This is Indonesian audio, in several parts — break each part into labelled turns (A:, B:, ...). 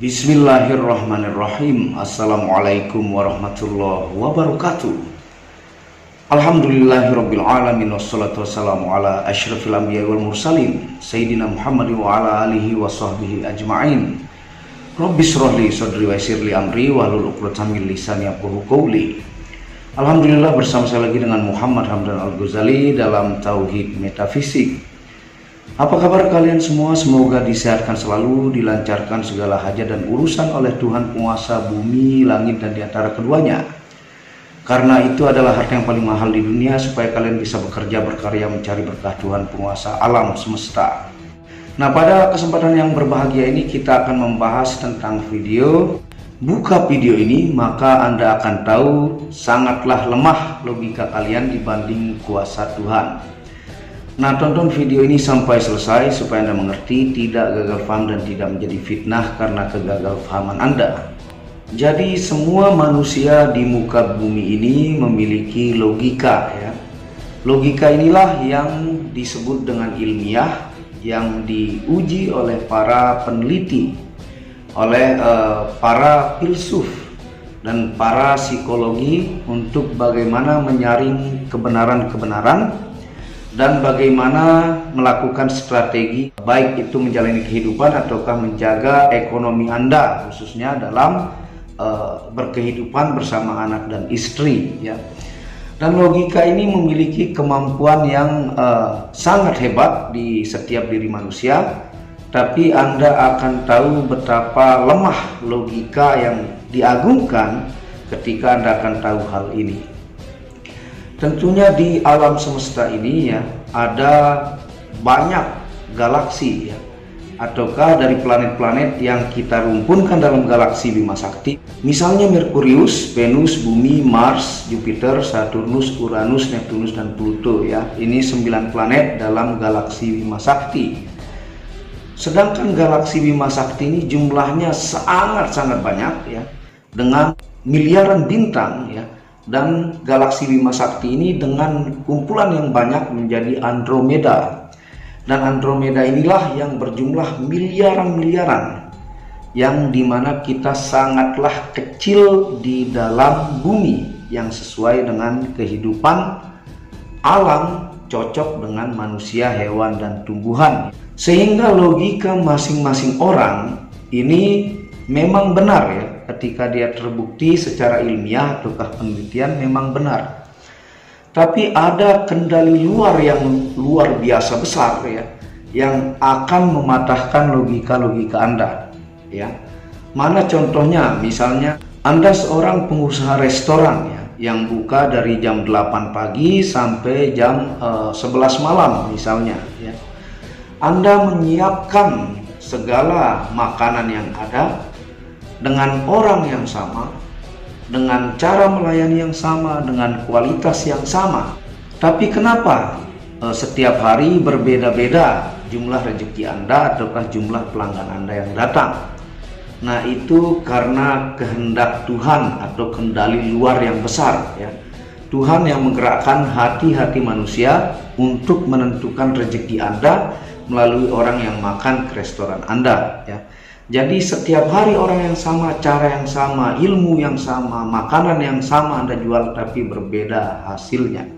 A: Bismillahirrahmanirrahim. Assalamualaikum warahmatullahi wabarakatuh. Alhamdulillahirabbil alamin wassalatu wassalamu ala asyrafil anbiya'i wal mursalin sayyidina Muhammadin wa ala alihi wa sahbihi ajma'in. Rabbi shrahli sadri wa yassirli amri wahlul 'uqdatam min lisani yafqahu qawli. Alhamdulillah, bersama saya lagi dengan Muhammad Hamdan Al-Ghazali dalam Tauhid Metafisik. Apa kabar kalian semua? Semoga disehatkan selalu, dilancarkan segala hajat dan urusan oleh Tuhan penguasa bumi, langit, dan di antara keduanya. Karena itu adalah harta yang paling mahal di dunia, supaya kalian bisa bekerja, berkarya, mencari berkah Tuhan penguasa alam semesta. Nah, pada kesempatan yang berbahagia ini kita akan membahas tentang video. Buka video ini, maka Anda akan tahu sangatlah lemah logika kalian dibanding kuasa Tuhan. Nah, tonton video ini sampai selesai supaya Anda mengerti, tidak gagal paham dan tidak menjadi fitnah karena kegagalpahaman Anda. Jadi semua manusia di muka bumi ini memiliki logika, ya. Logika inilah yang disebut dengan ilmiah, yang diuji oleh para peneliti, oleh para filsuf dan para psikologi untuk bagaimana menyaring kebenaran-kebenaran dan bagaimana melakukan strategi, baik itu menjalani kehidupan ataukah menjaga ekonomi Anda, khususnya dalam berkehidupan bersama anak dan istri, ya. Dan logika ini memiliki kemampuan yang sangat hebat di setiap diri manusia, tapi Anda akan tahu betapa lemah logika yang diagungkan ketika Anda akan tahu hal ini. Tentunya di alam semesta ini, ya, ada banyak galaksi, ya, ataukah dari planet-planet yang kita rumpunkan dalam galaksi Bima Sakti. Misalnya Merkurius, Venus, Bumi, Mars, Jupiter, Saturnus, Uranus, Neptunus, dan Pluto, ya. Ini 9 planet dalam galaksi Bima Sakti. Sedangkan galaksi Bima Sakti ini jumlahnya sangat-sangat banyak, ya, dengan miliaran bintang, ya. Dan galaksi Bima Sakti ini dengan kumpulan yang banyak menjadi Andromeda. Dan Andromeda inilah yang berjumlah miliaran-miliaran, yang dimana kita sangatlah kecil di dalam bumi, yang sesuai dengan kehidupan alam, cocok dengan manusia, hewan, dan tumbuhan. Sehingga logika masing-masing orang ini memang benar, ya, ketika dia terbukti secara ilmiah ataukah penelitian memang benar. Tapi ada kendali luar yang luar biasa besar, ya, yang akan mematahkan logika-logika Anda, ya. Mana contohnya? Misalnya Anda seorang pengusaha restoran, ya, yang buka dari jam 8 pagi sampai jam 11 malam misalnya, ya. Anda menyiapkan segala makanan yang ada dengan orang yang sama, dengan cara melayani yang sama, dengan kualitas yang sama. Tapi kenapa setiap hari berbeda-beda jumlah rezeki Anda ataukah jumlah pelanggan Anda yang datang? Nah, itu karena kehendak Tuhan atau kendali luar yang besar, ya. Tuhan yang menggerakkan hati-hati manusia untuk menentukan rezeki Anda melalui orang yang makan ke restoran Anda, ya. Jadi setiap hari orang yang sama, cara yang sama, ilmu yang sama, makanan yang sama Anda jual, tapi berbeda hasilnya.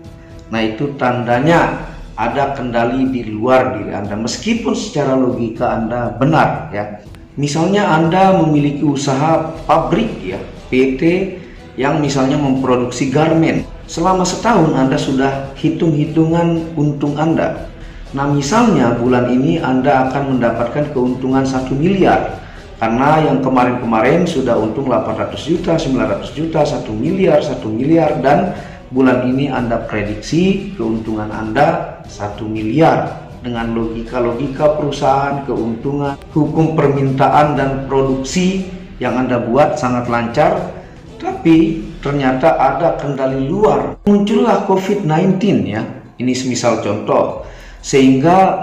A: Nah, itu tandanya ada kendali di luar diri Anda, meskipun secara logika Anda benar, ya. Misalnya Anda memiliki usaha pabrik, ya, PT yang misalnya memproduksi garmen. Selama setahun Anda sudah hitung-hitungan untung Anda. Nah, misalnya bulan ini Anda akan mendapatkan keuntungan 1 miliar. Karena yang kemarin-kemarin sudah untung 800 juta, 900 juta, 1 miliar, dan bulan ini Anda prediksi keuntungan Anda 1 miliar. Dengan logika-logika perusahaan, keuntungan, hukum permintaan dan produksi yang Anda buat sangat lancar, tapi ternyata ada kendali luar. Muncullah COVID-19, ya. Ini semisal contoh. Sehingga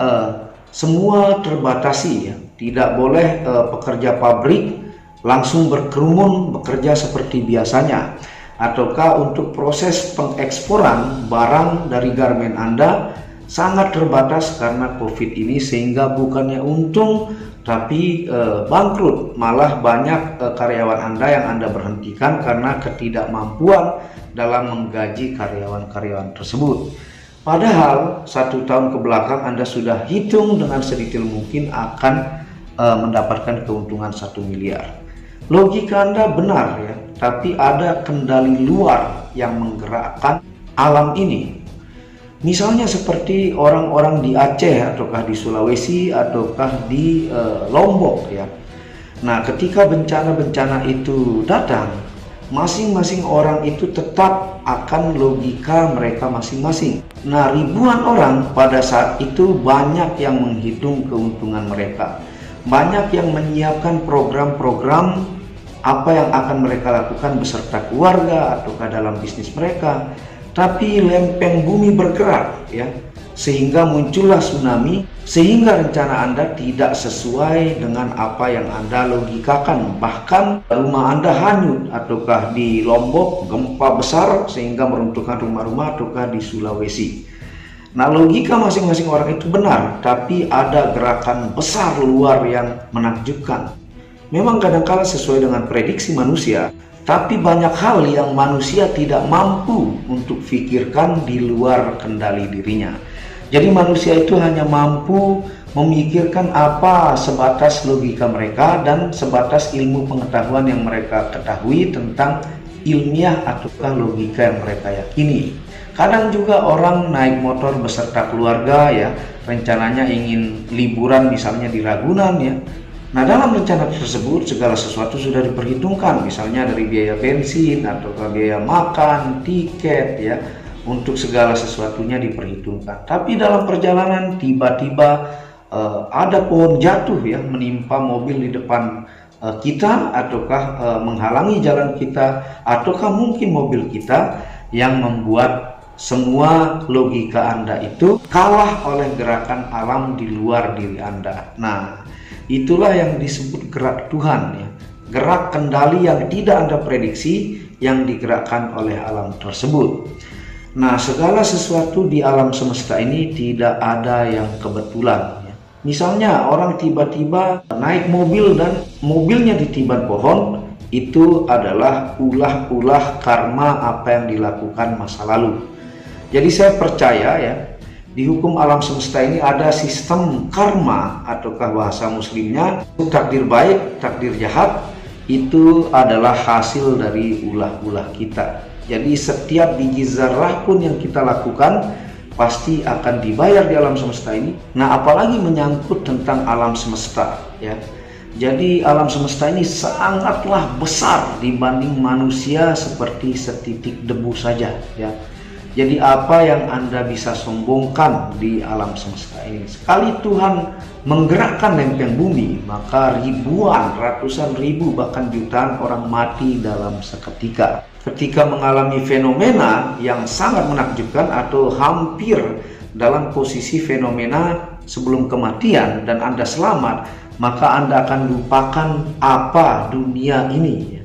A: semua terbatasi, ya. Tidak boleh pekerja pabrik langsung berkerumun bekerja seperti biasanya. Ataukah untuk proses pengeksporan barang dari garmen Anda sangat terbatas karena COVID ini, sehingga bukannya untung tapi bangkrut. Malah banyak karyawan Anda yang Anda berhentikan karena ketidakmampuan dalam menggaji karyawan-karyawan tersebut. Padahal 1 tahun ke belakang Anda sudah hitung dengan sedetail mungkin akan mendapatkan keuntungan 1 miliar. Logika Anda benar ya, tapi ada kendali luar yang menggerakkan alam ini. Misalnya seperti orang-orang di Aceh, ataukah di Sulawesi, ataukah di Lombok ya. Nah, ketika bencana-bencana itu datang, masing-masing orang itu tetap akan logika mereka masing-masing. Nah, ribuan orang pada saat itu banyak yang menghitung keuntungan mereka. Banyak yang menyiapkan program-program apa yang akan mereka lakukan beserta keluarga ataukah dalam bisnis mereka. Tapi lempeng bumi bergerak ya, sehingga muncullah tsunami, sehingga rencana Anda tidak sesuai dengan apa yang Anda logikakan. Bahkan rumah Anda hanyut, ataukah di Lombok gempa besar sehingga meruntuhkan rumah-rumah, ataukah di Sulawesi. Nah, logika masing-masing orang itu benar, tapi ada gerakan besar luar yang menakjubkan. Memang kadang-kala sesuai dengan prediksi manusia, tapi banyak hal yang manusia tidak mampu untuk pikirkan di luar kendali dirinya. Jadi manusia itu hanya mampu memikirkan apa sebatas logika mereka dan sebatas ilmu pengetahuan yang mereka ketahui tentang ilmiah ataukah logika yang mereka yakini. Kadang juga orang naik motor beserta keluarga ya, rencananya ingin liburan misalnya di Ragunan ya. Nah, dalam rencana tersebut segala sesuatu sudah diperhitungkan, misalnya dari biaya bensin atau biaya makan, tiket ya, untuk segala sesuatunya diperhitungkan. Tapi dalam perjalanan tiba-tiba ada pohon jatuh ya, menimpa mobil di depan kita, ataukah menghalangi jalan kita, ataukah mungkin mobil kita, yang membuat semua logika Anda itu kalah oleh gerakan alam di luar diri Anda. Nah, itulah yang disebut gerak Tuhan ya. Gerak kendali yang tidak Anda prediksi yang digerakkan oleh alam tersebut. Nah, segala sesuatu di alam semesta ini tidak ada yang kebetulan ya. Misalnya orang tiba-tiba naik mobil dan mobilnya ditiban pohon, itu adalah ulah-ulah karma apa yang dilakukan masa lalu. Jadi saya percaya ya, di hukum alam semesta ini ada sistem karma, ataukah bahasa muslimnya takdir baik, takdir jahat, itu adalah hasil dari ulah-ulah kita. Jadi setiap biji zarah pun yang kita lakukan pasti akan dibayar di alam semesta ini. Nah, apalagi menyangkut tentang alam semesta ya. Jadi alam semesta ini sangatlah besar dibanding manusia seperti setitik debu saja ya. Jadi apa yang Anda bisa sombongkan di alam semesta ini? Sekali Tuhan menggerakkan lempeng bumi, maka ribuan, ratusan ribu, bahkan jutaan orang mati dalam seketika. Ketika mengalami fenomena yang sangat menakjubkan atau hampir dalam posisi fenomena sebelum kematian dan Anda selamat, maka Anda akan lupakan apa dunia ini.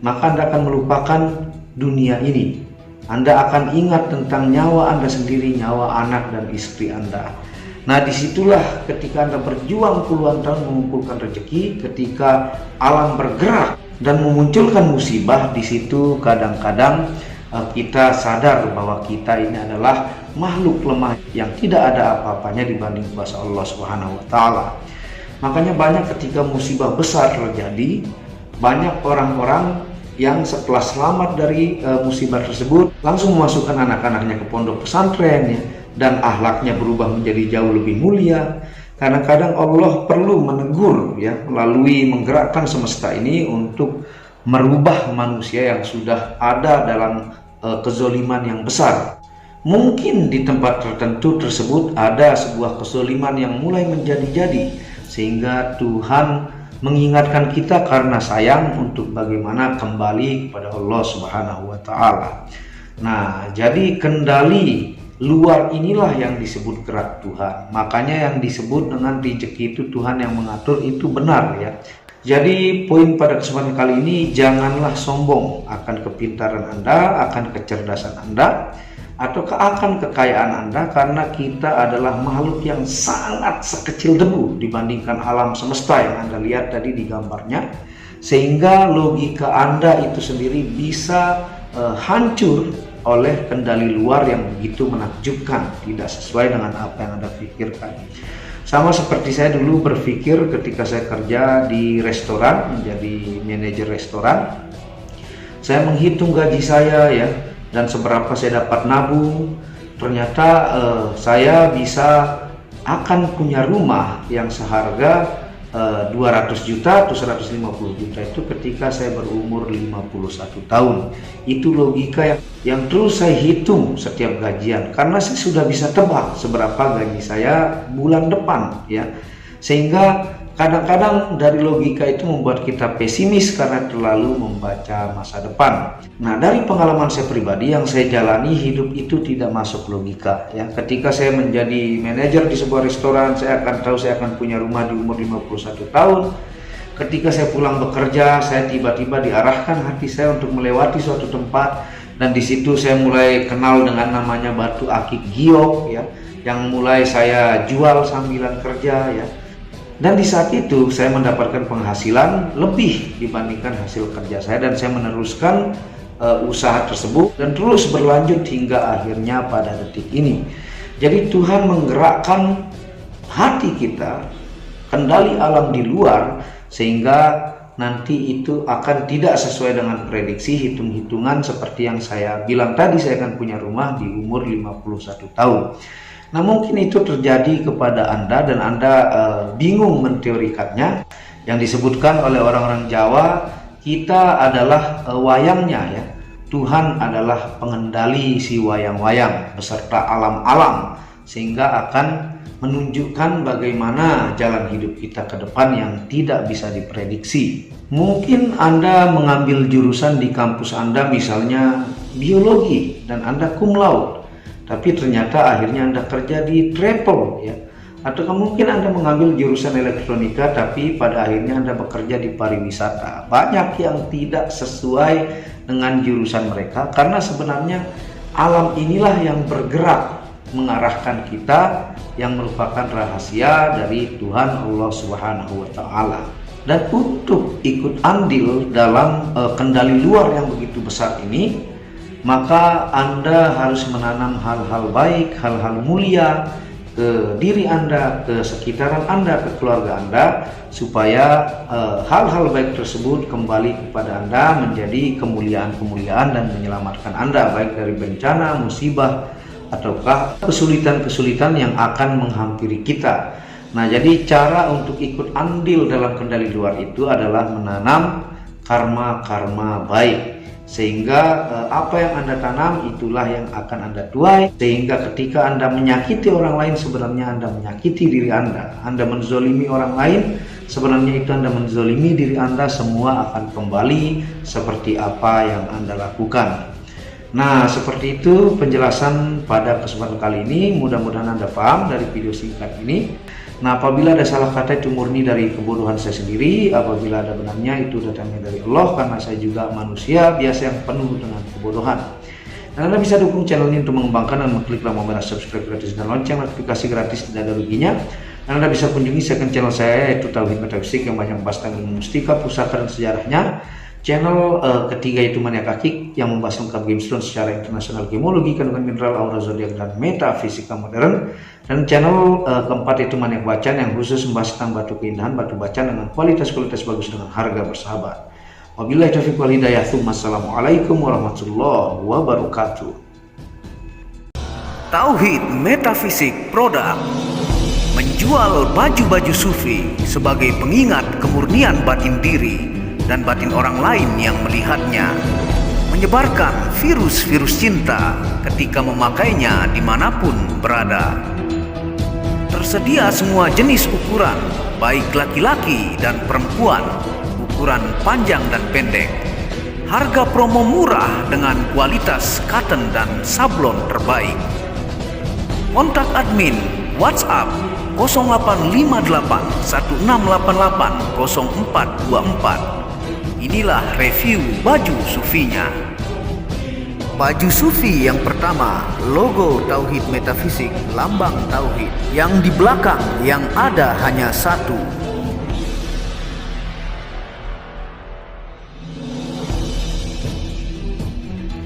A: Maka Anda akan melupakan dunia ini. Anda akan ingat tentang nyawa Anda sendiri, nyawa anak dan istri Anda. Nah, disitulah ketika Anda berjuang puluhan tahun mengumpulkan rezeki, ketika alam bergerak dan memunculkan musibah, di situ kadang-kadang kita sadar bahwa kita ini adalah makhluk lemah yang tidak ada apa-apanya dibanding kuasa Allah Subhanahu wa Ta'ala. Makanya banyak ketika musibah besar terjadi, banyak orang-orang yang setelah selamat dari musibah tersebut langsung memasukkan anak-anaknya ke pondok pesantren ya, dan akhlaknya berubah menjadi jauh lebih mulia. Kadang-kadang Allah perlu menegur ya, melalui menggerakkan semesta ini untuk merubah manusia yang sudah ada dalam kezoliman yang besar. Mungkin di tempat tertentu tersebut ada sebuah kezoliman yang mulai menjadi-jadi, sehingga Tuhan mengingatkan kita karena sayang untuk bagaimana kembali kepada Allah Subhanahu wa Ta'ala. Nah, jadi kendali luar inilah yang disebut gerak Tuhan. Makanya yang disebut dengan rezeki itu Tuhan yang mengatur, itu benar ya. Jadi poin pada kesempatan kali ini, janganlah sombong akan kepintaran Anda, akan kecerdasan Anda. ataukah akan kekayaan Anda, karena kita adalah makhluk yang sangat sekecil debu dibandingkan alam semesta yang Anda lihat tadi di gambarnya, sehingga logika Anda itu sendiri bisa hancur oleh kendali luar yang begitu menakjubkan, tidak sesuai dengan apa yang Anda pikirkan. Sama seperti saya dulu berpikir ketika saya kerja di restoran, menjadi manajer restoran. Saya menghitung gaji saya ya, dan seberapa saya dapat nabung. Ternyata saya bisa akan punya rumah yang seharga 200 juta atau 150 juta itu ketika saya berumur 51 tahun. Itu logika yang terus saya hitung setiap gajian, karena saya sudah bisa tebak seberapa gaji saya bulan depan ya. Sehingga kadang-kadang dari logika itu membuat kita pesimis karena terlalu membaca masa depan. Nah, dari pengalaman saya pribadi yang saya jalani, hidup itu tidak masuk logika ya. Ketika saya menjadi manajer di sebuah restoran, saya akan tahu saya akan punya rumah di umur 51 tahun. Ketika saya pulang bekerja, saya tiba-tiba diarahkan hati saya untuk melewati suatu tempat, dan di situ saya mulai kenal dengan namanya batu akik giok ya, yang mulai saya jual sambilan kerja ya. Dan di saat itu saya mendapatkan penghasilan lebih dibandingkan hasil kerja saya, dan saya meneruskan usaha tersebut dan terus berlanjut hingga akhirnya pada detik ini. Jadi Tuhan menggerakkan hati kita, kendali alam di luar, sehingga nanti itu akan tidak sesuai dengan prediksi hitung-hitungan seperti yang saya bilang tadi, saya akan punya rumah di umur 51 tahun. Nah, mungkin itu terjadi kepada Anda dan Anda bingung menteorikannya. Yang disebutkan oleh orang-orang Jawa, kita adalah wayangnya ya. Tuhan adalah pengendali si wayang-wayang beserta alam-alam, sehingga akan menunjukkan bagaimana jalan hidup kita ke depan yang tidak bisa diprediksi. Mungkin Anda mengambil jurusan di kampus Anda misalnya biologi dan Anda cum laude, tapi ternyata akhirnya Anda kerja di travel ya. Atau mungkin Anda mengambil jurusan elektronika tapi pada akhirnya Anda bekerja di pariwisata. Banyak yang tidak sesuai dengan jurusan mereka, karena sebenarnya alam inilah yang bergerak mengarahkan kita, yang merupakan rahasia dari Tuhan Allah Subhanahu wa taala. Dan untuk ikut andil dalam kendali luar yang begitu besar ini, maka Anda harus menanam hal-hal baik, hal-hal mulia ke diri Anda, ke sekitaran Anda, ke keluarga Anda, supaya hal-hal baik tersebut kembali kepada Anda menjadi kemuliaan-kemuliaan dan menyelamatkan Anda baik dari bencana, musibah, ataukah kesulitan-kesulitan yang akan menghampiri kita. Nah, jadi cara untuk ikut andil dalam kendali luar itu adalah menanam karma-karma baik. Sehingga apa yang Anda tanam itulah yang akan Anda tuai. Sehingga ketika Anda menyakiti orang lain, sebenarnya Anda menyakiti diri Anda. Anda menzolimi orang lain, sebenarnya itu Anda menzolimi diri Anda. Semua akan kembali seperti apa yang Anda lakukan. Nah, seperti itu penjelasan pada kesempatan kali ini. Mudah-mudahan Anda paham dari video singkat ini. Nah, apabila ada salah kata itu murni dari kebodohan saya sendiri, apabila ada benarnya itu datangnya dari Allah, karena saya juga manusia biasa yang penuh dengan kebodohan. Dan Anda bisa dukung channel ini untuk mengembangkan dan mengklik tombol merah subscribe gratis dan lonceng notifikasi gratis, tidak ada ruginya. Dan Anda bisa kunjungi second channel saya, yaitu Tauhid Metafisik, yang banyak membahas tentang ilmu mustika, pusaka, dan sejarahnya. Channel ketiga itu Maniak Akik, yang membahas lengkap gemestone secara internasional, gemologi, kandungan mineral, aura zodiak, dan metafisika modern. Dan channel keempat itu Maniak Bacan, yang khusus membahas tentang batu keindahan, batu bacan dengan kualitas-kualitas bagus dengan harga bersahabat. Wabillahi taufiq wal hidayah. Wassalamualaikum warahmatullahi wabarakatuh.
B: Tauhid Metafisik Produk menjual baju-baju sufi sebagai pengingat kemurnian batin diri dan batin orang lain yang melihatnya, menyebarkan virus-virus cinta ketika memakainya dimanapun berada. Tersedia semua jenis ukuran, baik laki-laki dan perempuan, ukuran panjang dan pendek. Harga promo murah dengan kualitas cotton dan sablon terbaik. Kontak admin WhatsApp 0858 1688 0424. Inilah review baju sufinya. Baju sufi yang pertama, logo Tauhid Metafisik, lambang Tauhid. Yang di belakang yang ada hanya satu.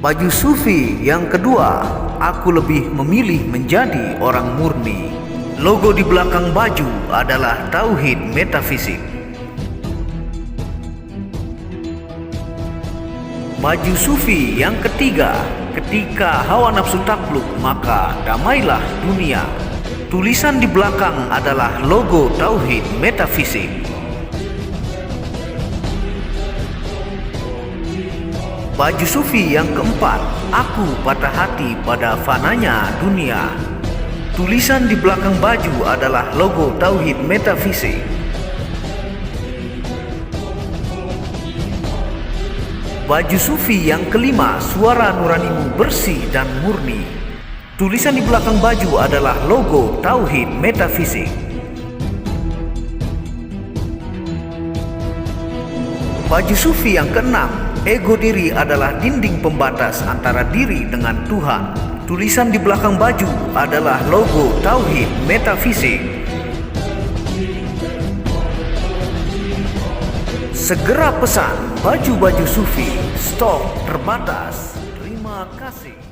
B: Baju sufi yang kedua, aku lebih memilih menjadi orang murni. Logo di belakang baju adalah Tauhid Metafisik. Baju sufi yang ketiga, ketika hawa nafsu takluk maka damailah dunia. Tulisan di belakang adalah logo Tauhid Metafisik. Baju sufi yang keempat, aku patah hati pada fananya dunia. Tulisan di belakang baju adalah logo Tauhid Metafisik. Baju sufi yang kelima, suara nuranimu bersih dan murni. Tulisan di belakang baju adalah logo Tauhid Metafisik. Baju sufi yang keenam, ego diri adalah dinding pembatas antara diri dengan Tuhan. Tulisan di belakang baju adalah logo Tauhid Metafisik. Segera pesan baju-baju sufi, stok terbatas. Terima kasih.